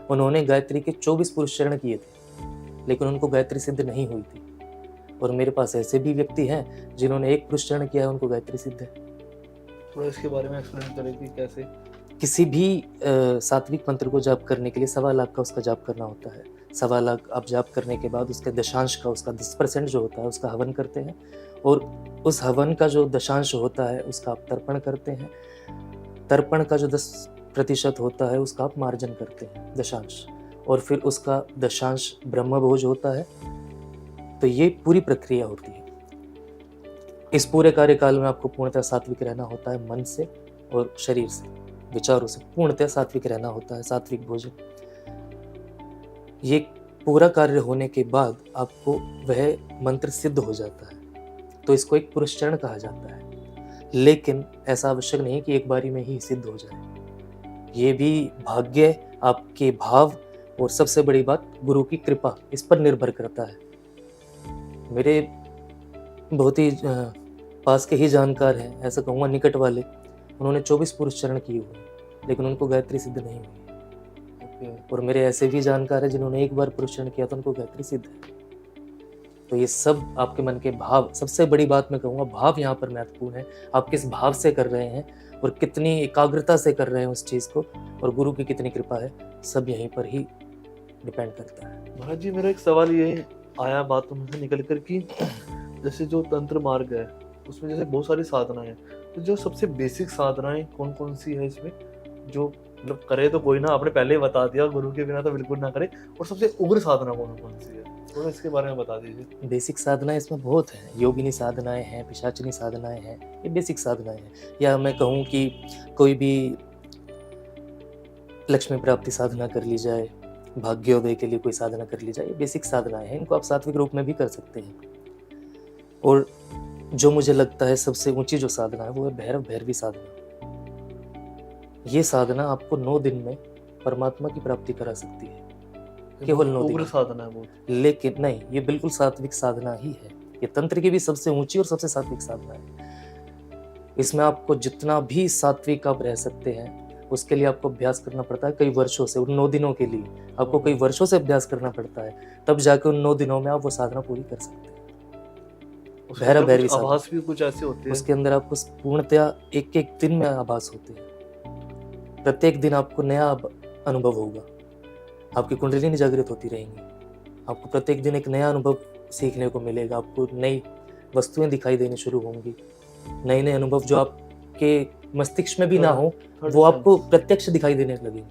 Speaker 2: उन्होंने गायत्री के 24 पुरुष चरण किए थे, लेकिन उनको गायत्री सिद्ध नहीं हुई थी। और मेरे पास ऐसे भी व्यक्ति हैं जिन्होंने 1 पुरुष चरण किया है, उनको गायत्री सिद्ध है।
Speaker 1: थोड़ा इसके बारे में एक्सप्लेन करें कि कैसे?
Speaker 2: किसी भी सात्विक मंत्र को जाप करने के लिए 1.25 लाख का उसका जाप करना होता है। 1.25 लाख आप जाप करने के बाद उसके दशांश का, उसका 10% जो होता है उसका हवन करते हैं, और उस हवन का जो दशांश होता है उसका आप तर्पण करते हैं। तर्पण का जो 10% होता है उसका आप मार्जन करते हैं, दशांश, और फिर उसका दशांश ब्रह्मभोज होता है। तो ये पूरी प्रक्रिया होती है। इस पूरे कार्यकाल में आपको पूर्णतः सात्विक रहना होता है, मन से और शरीर से, विचारों से पूर्णतः सात्विक रहना होता है, सात्विक भोजन। ये पूरा कार्य होने के बाद आपको वह मंत्र सिद्ध हो जाता है, तो इसको एक पुरुष चरण कहा जाता है। लेकिन ऐसा आवश्यक नहीं कि एक बारी में ही सिद्ध हो जाए, ये भी भाग्य, आपके भाव और सबसे बड़ी बात गुरु की कृपा, इस पर निर्भर करता है। मेरे बहुत ही पास के ही जानकार हैं, ऐसा कहूँगा निकट वाले, उन्होंने 24 पुरुष चरण किए हुए, लेकिन उनको गायत्री सिद्ध नहीं हुई। और मेरे ऐसे भी जानकार हैं जिन्होंने 1 बार पुरुष चरण किया तो उनको गायत्री सिद्ध है। तो ये सब आपके मन के भाव, सबसे बड़ी बात मैं कहूँगा भाव यहाँ पर महत्वपूर्ण है। आप किस भाव से कर रहे हैं और कितनी एकाग्रता से कर रहे हैं उस चीज़ को, और गुरु की कितनी कृपा है, सब यहीं पर ही डिपेंड करता है।
Speaker 1: महाराज जी, मेरा एक सवाल ये आया बात तुमसे निकल कर कि जैसे जो तंत्र मार्ग है उसमें जैसे बहुत सारी साधनाएं हैं, तो जो सबसे बेसिक साधनाएं कौन कौन सी है इसमें, जो मतलब करे तो कोई ना, आपने पहले ही बता दिया, गुरु के बिना तो बिल्कुल ना करे, और सबसे उग्र साधना कौन कौन सी है, थोड़ा इसके बारे में बता दीजिए।
Speaker 2: बेसिक साधनाएं इसमें बहुत हैं, योगिनी साधनाएं हैं, पिशाचिनी साधनाएं हैं, ये बेसिक साधनाएं हैं। या मैं कहूँ कि कोई भी लक्ष्मी प्राप्ति साधना कर ली जाए, भाग्योदय के लिए कोई साधना कर ली जाए, ये बेसिक साधनाएं हैं, इनको आप सात्विक रूप में भी कर सकते हैं। और जो मुझे लगता है सबसे ऊंची जो साधना है वो है भैरव भैरवी साधना। ये साधना आपको 9 दिन में परमात्मा की प्राप्ति करा सकती है। केवल 9
Speaker 1: उग्र
Speaker 2: दिनों।
Speaker 1: साधना है बहुत।
Speaker 2: लेकिन नहीं, ये बिल्कुल सात्विक साधना ही है। ये तंत्र की भी सबसे ऊंची और सबसे सात्विक साधना है। इसमें आपको जितना भी सात्विक आप रह सकते हैं, उसके लिए आपको अभ्यास करना पड़ता है कई वर्षों से। उन 9 दिनों के लिए आपको कई वर्षों से अभ्यास करना पड़ता है, तब जाके उन 9 दिनों में आप वो साधना पूरी कर सकते हैं।
Speaker 1: उसके
Speaker 2: भैरव
Speaker 1: अंदर
Speaker 2: भैरवी
Speaker 1: कुछ
Speaker 2: साधना,
Speaker 1: आभास भी कुछ ऐसे होते हैं।
Speaker 2: उसके अंदर आपको पूर्णतया एक एक दिन में आभास होते हैं। प्रत्येक दिन आपको नया अनुभव होगा। आपकी कुंडलिनी जागृत होती रहेंगी। आपको प्रत्येक दिन एक नया अनुभव सीखने को मिलेगा। आपको नई वस्तुएं दिखाई देनी शुरू होंगी। नए नए अनुभव जो आपके मस्तिष्क में भी ना हो,
Speaker 1: Third
Speaker 2: वो आपको
Speaker 1: sense।
Speaker 2: प्रत्यक्ष दिखाई देने लगेंगे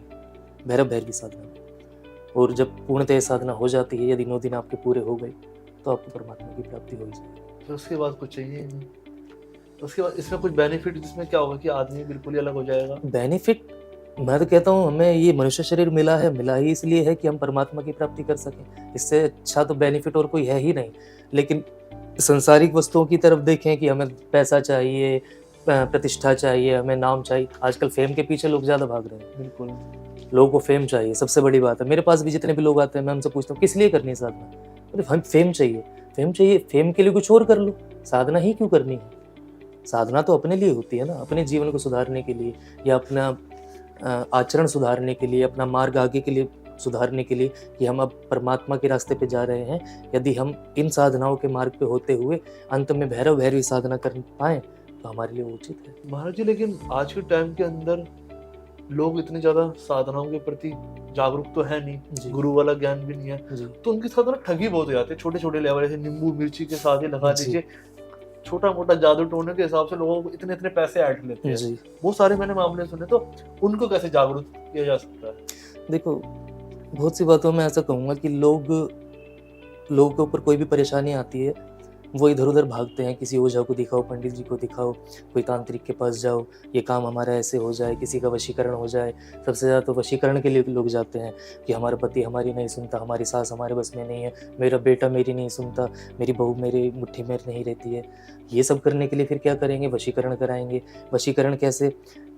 Speaker 2: भैरव भैरवी साधना में। और जब पूर्णतः साधना हो जाती है, यदि 9 दिन आपके पूरे हो गए, तो आपको परमात्मा की प्राप्ति हो ही जाएगी।
Speaker 1: फिर उसके बाद कुछ चाहिए ही नहीं। उसके बाद इसमें कुछ बेनिफिट, जिसमें क्या होगा कि आदमी बिल्कुल ही अलग हो जाएगा।
Speaker 2: बेनिफिट, मैं तो कहता हूँ हमें ये मनुष्य शरीर मिला ही इसलिए है कि हम परमात्मा की प्राप्ति कर सकें। इससे अच्छा तो बेनिफिट और कोई है ही नहीं। लेकिन संसारिक वस्तुओं की तरफ देखें कि हमें पैसा चाहिए, प्रतिष्ठा चाहिए, हमें नाम चाहिए। आजकल फेम के पीछे लोग ज़्यादा भाग रहे हैं।
Speaker 1: बिल्कुल।
Speaker 2: लोगों को फेम चाहिए, सबसे बड़ी बात है। मेरे पास भी जितने भी लोग आते हैं, मैं उनसे पूछता हूँ किस लिए करनी है साधना। अरे हम फेम चाहिए, फेम चाहिए, फेम के लिए कुछ और कर लो, साधना ही क्यों करनी है। साधना तो अपने लिए होती है ना, अपने जीवन को सुधारने के लिए, या अपना आचरण सुधारने के लिए, अपना मार्ग आगे के लिए सुधारने के लिए, कि हम अब परमात्मा के रास्ते पे जा रहे हैं। यदि हम इन साधनाओं के मार्ग पे होते हुए अंत में भैरव भैरवी साधना कर पाए, तो हमारे लिए उचित है।
Speaker 1: महाराज जी, लेकिन आज के टाइम के अंदर लोग इतने ज्यादा साधनाओं के प्रति जागरूक तो है नहीं,
Speaker 2: जी।
Speaker 1: गुरु वाला ज्ञान भी नहीं है,
Speaker 2: जी
Speaker 1: तो उनके साथ ना ठगी बहुत हो जाती है। छोटे छोटे लेवल, जैसे नींबू मिर्ची के साथ ही लगा
Speaker 2: जी।
Speaker 1: दीजिए, छोटा मोटा जादू टोने के हिसाब से लोगों को इतने इतने पैसे ऐंठ लेते हैं।
Speaker 2: जी।
Speaker 1: बहुत सारे मैंने मामले सुने। तो उनको कैसे जागरूक किया जा सकता है?
Speaker 2: देखो, बहुत सी बातों में ऐसा कहूँगा कि लोगों के ऊपर कोई भी परेशानी आती है, वो इधर उधर भागते हैं। किसी ओझा को दिखाओ, पंडित जी को दिखाओ, कोई तांत्रिक के पास जाओ, ये काम हमारा ऐसे हो जाए, किसी का वशीकरण हो जाए। सबसे ज़्यादा तो वशीकरण के लिए लोग जाते हैं कि हमारा पति हमारी नहीं सुनता, हमारी सास हमारे बस में नहीं है, मेरा बेटा मेरी नहीं सुनता, मेरी बहू मेरी मुट्ठी में नहीं रहती है। ये सब करने के लिए फिर क्या करेंगे, वशीकरण कराएंगे। वशीकरण कैसे,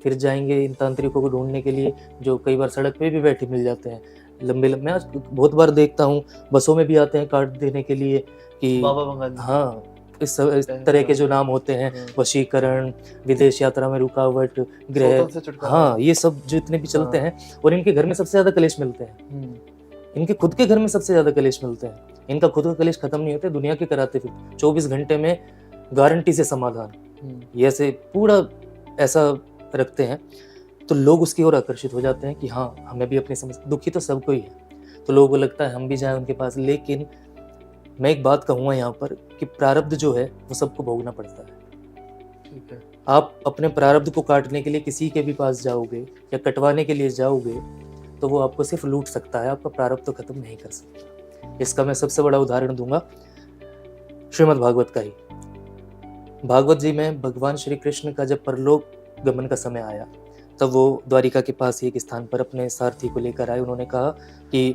Speaker 2: फिर जाएंगे इन तांत्रिकों को ढूंढने के लिए, जो कई बार सड़क पे भी बैठे मिल जाते हैं। लंबे मैं आज बहुत बार देखता हूँ, बसों में भी आते हैं कार्ड देने के लिए कि
Speaker 1: बाबा बंगाली।
Speaker 2: हाँ, इस तरह के जो नाम होते हैं, वशीकरण, विदेश यात्रा में रुकावट, ग्रह,
Speaker 1: सौतन से छुटकारा।
Speaker 2: हाँ, ये सब जितने भी चलते हैं। और इनके घर में सबसे ज्यादा कलेश मिलते हैं। इनके खुद के घर में सबसे ज्यादा कलेश मिलते हैं। इनका खुद का कलेश खत्म नहीं होते, दुनिया के कराते फिर 24 घंटे में गारंटी से समाधान, ये ऐसे पूरा ऐसा रखते हैं। तो लोग उसकी ओर आकर्षित हो जाते हैं कि हाँ, हमें भी अपनी समस्या, दुखी तो सबको ही है, तो लोगों को लगता है हम भी जाएं उनके पास। लेकिन मैं एक बात कहूँगा यहाँ पर कि प्रारब्ध जो है वो सबको भोगना पड़ता है।
Speaker 1: ठीक है।
Speaker 2: आप अपने प्रारब्ध को काटने के लिए किसी के भी पास जाओगे या कटवाने के लिए जाओगे, तो वो आपको सिर्फ लूट सकता है, आपका प्रारब्ध तो खत्म नहीं कर सकता। इसका मैं सबसे बड़ा उदाहरण दूंगा श्रीमद् भागवत का ही। भागवत जी में भगवान श्री कृष्ण का जब परलोक गमन का समय आया, तब वो द्वारिका के पास ही एक स्थान पर अपने सारथी को लेकर आए। उन्होंने कहा कि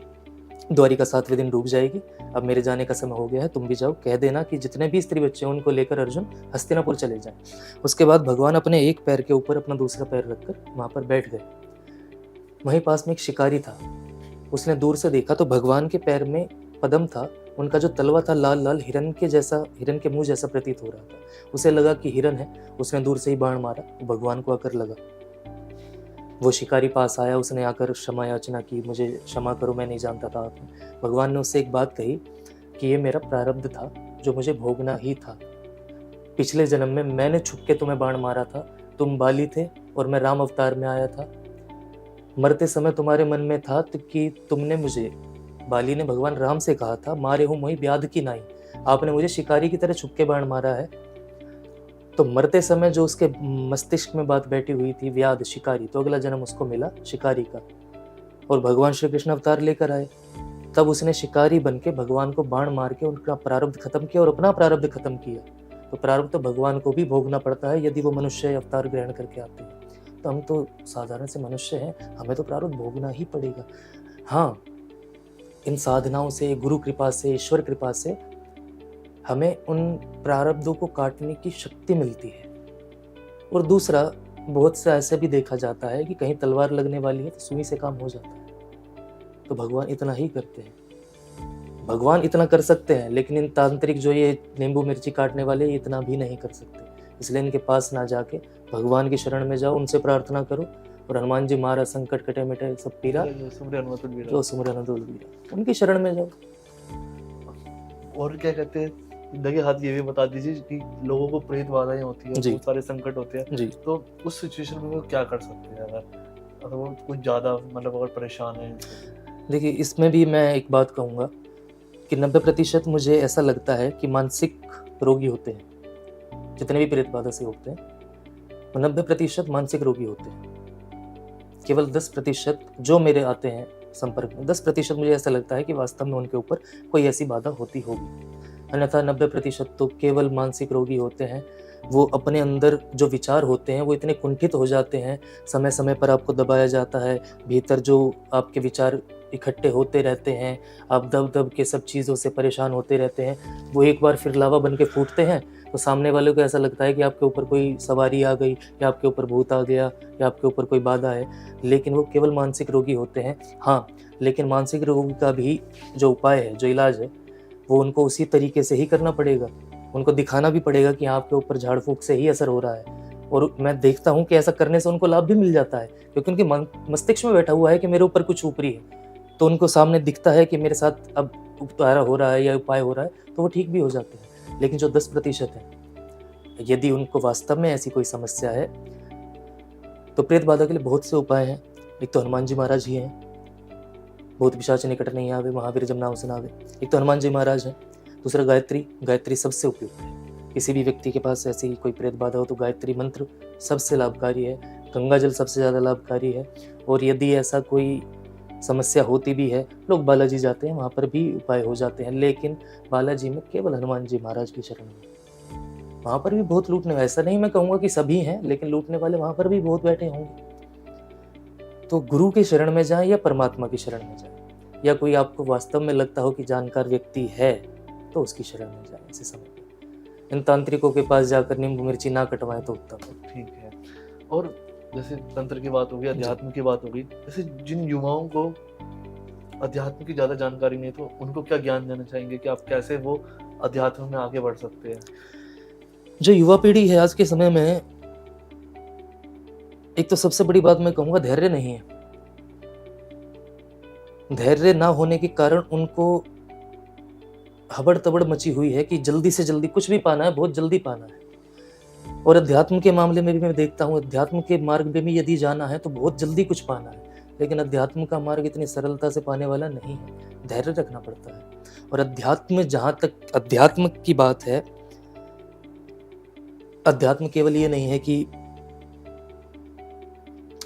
Speaker 2: द्वारिका 7वें दिन डूब जाएगी, अब मेरे जाने का समय हो गया है, तुम भी जाओ। कह देना कि जितने भी स्त्री बच्चे हैं उनको लेकर अर्जुन हस्तिनापुर चले जाएं। उसके बाद भगवान अपने एक पैर के ऊपर अपना दूसरा पैर रखकर वहां पर बैठ गए। वहीं पास में एक शिकारी था, उसने दूर से देखा तो भगवान के पैर में पद्म था। उनका जो तलवा था लाल लाल हिरन के मुंह जैसा प्रतीत हो रहा था। उसे लगा कि हिरन है, उसने दूर से ही बाण मारा, भगवान को आकर लगा। वो शिकारी पास आया, उसने आकर क्षमा याचना की, मुझे क्षमा करो, मैं नहीं जानता था आपने। भगवान ने उससे एक बात कही कि ये मेरा प्रारब्ध था जो मुझे भोगना ही था। पिछले जन्म में मैंने छुप के तुम्हें बाण मारा था, तुम बाली थे और मैं राम अवतार में आया था। मरते समय तुम्हारे मन में था तो कि तुमने मुझे, बाली ने भगवान राम से कहा था, मारे हूं मोहि व्याध की नाई, आपने मुझे शिकारी की तरह छुप के बाण मारा है। तो मरते समय जो उसके मस्तिष्क में बात बैठी हुई थी, व्याध, शिकारी, तो अगला जन्म उसको मिला शिकारी का। और भगवान श्री कृष्ण अवतार लेकर आए, तब उसने शिकारी बन के भगवान को बाण मार के उनका प्रारब्ध खत्म किया और अपना प्रारब्ध खत्म किया। तो प्रारब्ध तो भगवान को भी भोगना पड़ता है यदि वो मनुष्य अवतार ग्रहण करके आते हैं। तो हम तो साधारण से मनुष्य हैं, हमें तो प्रारब्ध भोगना ही पड़ेगा। हाँ, इन साधनाओं से, गुरु कृपा से, ईश्वर कृपा से हमें उन प्रारब्धों को काटने की शक्ति मिलती है। और दूसरा, बहुत से ऐसे भी देखा जाता है कि कहीं तलवार लगने वाली है तो सुई से काम हो जाता है। तो भगवान इतना ही करते हैं। भगवान इतना कर सकते हैं, लेकिन इन तांत्रिक जो ये नींबू मिर्ची काटने वाले ये इतना भी नहीं कर सकते। इसलिए इनके पास ना जाके भगवान की शरण में जाओ, उनसे प्रार्थना करो। और हनुमान जी महाराज संकट कटे मिटे सब पीरा,
Speaker 1: जो सुमरे हनुमत बीरा।
Speaker 2: जो सुमरे हनुमत बीरा, उनकी शरण में जाओ।
Speaker 1: और क्या कहते हैं, देखिए हाथ ये भी बता दीजिए कि लोगों को प्रेत बाधाएं होती है,
Speaker 2: जी।
Speaker 1: बहुत सारे संकट होते हैं,
Speaker 2: जी,
Speaker 1: तो उस सिचुएशन में वो क्या कर सकते हैं अगर वो कुछ ज्यादा मतलब अगर परेशान है?
Speaker 2: देखिए इसमें भी मैं एक बात कहूँगा कि 90% मुझे ऐसा लगता है कि मानसिक रोगी होते हैं। जितने भी प्रेत बाधा से होते हैं वो 90% मानसिक रोगी होते हैं। केवल 10% जो मेरे आते हैं संपर्क में, 10% मुझे ऐसा लगता है कि वास्तव में उनके ऊपर कोई ऐसी बाधा होती होगी। अन्यथा 90% तो केवल मानसिक रोगी होते हैं। वो अपने अंदर जो विचार होते हैं वो इतने कुंठित हो जाते हैं, समय समय पर आपको दबाया जाता है, भीतर जो आपके विचार इकट्ठे होते रहते हैं, आप दब दब के सब चीज़ों से परेशान होते रहते हैं, वो एक बार फिर लावा बन के फूटते हैं तो सामने वाले को ऐसा लगता है कि आपके ऊपर कोई सवारी आ गई, या आपके ऊपर भूत आ गया, या आपके ऊपर कोई बाधा है। लेकिन वो केवल मानसिक रोगी होते हैं। हाँ, लेकिन मानसिक रोगी का भी जो उपाय है, जो इलाज है, वो उनको उसी तरीके से ही करना पड़ेगा। उनको दिखाना भी पड़ेगा कि आपके ऊपर झाड़ फूँक से ही असर हो रहा है। और मैं देखता हूँ कि ऐसा करने से उनको लाभ भी मिल जाता है, क्योंकि उनके मस्तिष्क में बैठा हुआ है कि मेरे ऊपर कुछ ऊपरी है, तो उनको सामने दिखता है कि मेरे साथ अब उपचार हो रहा है या उपाय हो रहा है, तो वो ठीक भी हो जाते हैं। लेकिन जो 10% है, यदि उनको वास्तव में ऐसी कोई समस्या है तो प्रेत बाधा के लिए बहुत से उपाय हैं। एक तो हनुमान जी महाराज ही हैं, भूत पिशाच निकट नहीं आवे, महावीर जब नाम सुनावे। एक तो हनुमान जी महाराज हैं। दूसरा गायत्री, गायत्री सबसे उपयुक्त है। किसी भी व्यक्ति के पास ऐसी कोई प्रेत बाधा हो तो गायत्री मंत्र सबसे लाभकारी है। गंगा जल सबसे ज़्यादा लाभकारी है। और यदि ऐसा कोई समस्या होती भी है, लोग बालाजी जाते हैं, वहाँ पर भी उपाय हो जाते हैं। लेकिन बालाजी में केवल हनुमान जी महाराज की शरण में, वहाँ पर भी बहुत लूटने, ऐसा नहीं मैं कहूँगा कि सभी हैं, लेकिन लूटने वाले वहाँ पर भी बहुत बैठे होंगे। तो गुरु की शरण में जाएं या परमात्मा की शरण में जाएं, या कोई आपको वास्तव में लगता हो कि जानकार व्यक्ति है तो उसकी शरण में जाएं ऐसे समय पर। इन तांत्रिकों के पास जाकर नींबू मिर्ची ना कटवाएं तो उत्तम है।
Speaker 1: ठीक है। और जैसे तंत्र की बात होगी, अध्यात्म की बात होगी, जैसे जिन युवाओं को अध्यात्म की ज्यादा जानकारी नहीं, तो उनको क्या ज्ञान देना चाहेंगे कि आप कैसे वो अध्यात्म में आगे बढ़ सकते हैं?
Speaker 2: जो युवा पीढ़ी है आज के समय में, एक तो सबसे बड़ी बात मैं कहूँगा धैर्य नहीं है। धैर्य ना होने के कारण उनको हबड़ तबड़ मची हुई है कि जल्दी से जल्दी कुछ भी पाना है, बहुत जल्दी पाना है। और अध्यात्म के मामले में भी मैं देखता हूँ, अध्यात्म के मार्ग में भी यदि जाना है तो बहुत जल्दी कुछ पाना है। लेकिन अध्यात्म का मार्ग इतनी सरलता से पाने वाला नहीं है, धैर्य रखना पड़ता है। और अध्यात्म, जहाँ तक अध्यात्म की बात है, अध्यात्म केवल ये नहीं है कि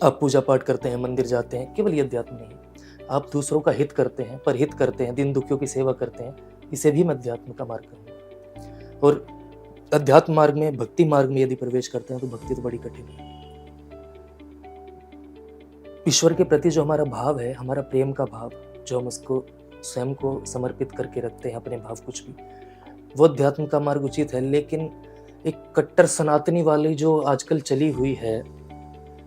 Speaker 2: आप पूजा पाठ करते हैं, मंदिर जाते हैं, केवल ये अध्यात्म नहीं है। आप दूसरों का हित करते हैं, परहित करते हैं, दिन दुखियों की सेवा करते हैं, इसे भी मैं अध्यात्म का मार्ग कहूँगा। और अध्यात्म मार्ग में, भक्ति मार्ग में यदि प्रवेश करते हैं तो भक्ति तो बड़ी कठिन है। ईश्वर के प्रति जो हमारा भाव है, हमारा प्रेम का भाव, जो हम उसको स्वयं को समर्पित करके रखते हैं, अपने भाव कुछ भी, वो अध्यात्म का मार्ग उचित है। लेकिन एक कट्टर सनातनी वाली जो आजकल चली हुई है,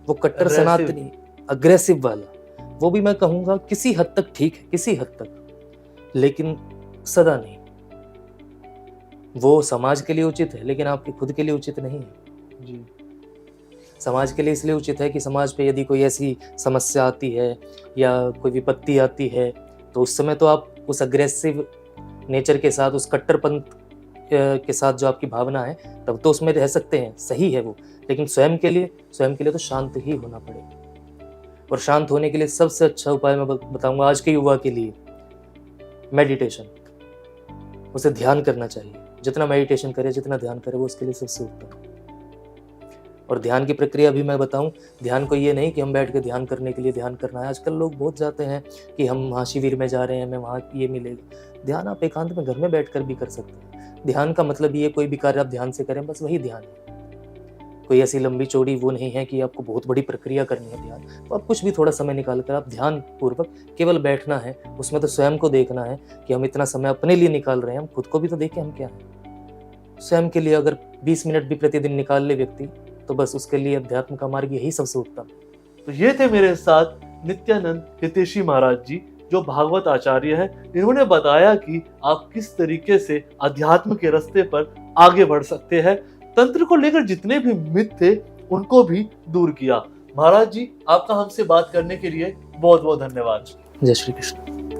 Speaker 2: वो कट्टर सनातनी अग्रेसिव वाला, वो भी मैं कहूँगा किसी हद तक ठीक है, किसी हद तक, लेकिन सदा नहीं। वो समाज के लिए उचित है, लेकिन आपके खुद के लिए उचित नहीं है।
Speaker 1: जी।
Speaker 2: समाज के लिए इसलिए उचित है कि समाज पे यदि कोई ऐसी समस्या आती है या कोई विपत्ति आती है, तो उस समय तो आप उस अग्रेसिव नेचर के साथ, उस कट्टरपंथ के साथ जो आपकी भावना है, तब तो उसमें रह सकते हैं, सही है वो। लेकिन स्वयं के लिए तो शांत ही होना पड़ेगा। और शांत होने के लिए सबसे अच्छा उपाय मैं बताऊंगा आज के युवा के लिए, मेडिटेशन। उसे ध्यान करना चाहिए। जितना मेडिटेशन करे, जितना ध्यान करे, वो उसके लिए सबसे उत्तम। और ध्यान की प्रक्रिया भी मैं बताऊं, ध्यान को ये नहीं कि हम बैठ के ध्यान करने के लिए ध्यान करना है। आजकल लोग बहुत जाते हैं कि हम वहाँ शिविर में जा रहे हैं, हमें वहाँ ये मिलेगा। ध्यान आप एकांत में घर में बैठकर भी कर सकते हैं। ध्यान का मतलब ये कोई भी कार्य आप ध्यान से करें, बस वही ध्यान है। कोई ऐसी लंबी चौड़ी वो नहीं है कि आपको बहुत बड़ी प्रक्रिया करनी है ध्यान। तो आप कुछ भी थोड़ा समय निकाल कर आप ध्यान पूर्वक केवल बैठना है। उसमें तो स्वयं को देखना है कि हम इतना समय अपने लिए निकाल रहे हैं, हम खुद को भी तो देखें हम क्या है। स्वयं के लिए अगर 20 मिनट भी प्रतिदिन निकाल ले व्यक्ति, तो बस उसके लिए अध्यात्म का मार्ग यही सबसे उत्तम।
Speaker 1: तो ये थे मेरे साथ नित्यानंद हितेशी महाराज जी, जो भागवत आचार्य हैं, इन्होंने बताया कि आप किस तरीके से अध्यात्म के रास्ते पर आगे बढ़ सकते हैं। तंत्र को लेकर जितने भी मिथ थे उनको भी दूर किया। महाराज जी, आपका हमसे बात करने के लिए बहुत बहुत धन्यवाद।
Speaker 2: जय श्री कृष्ण।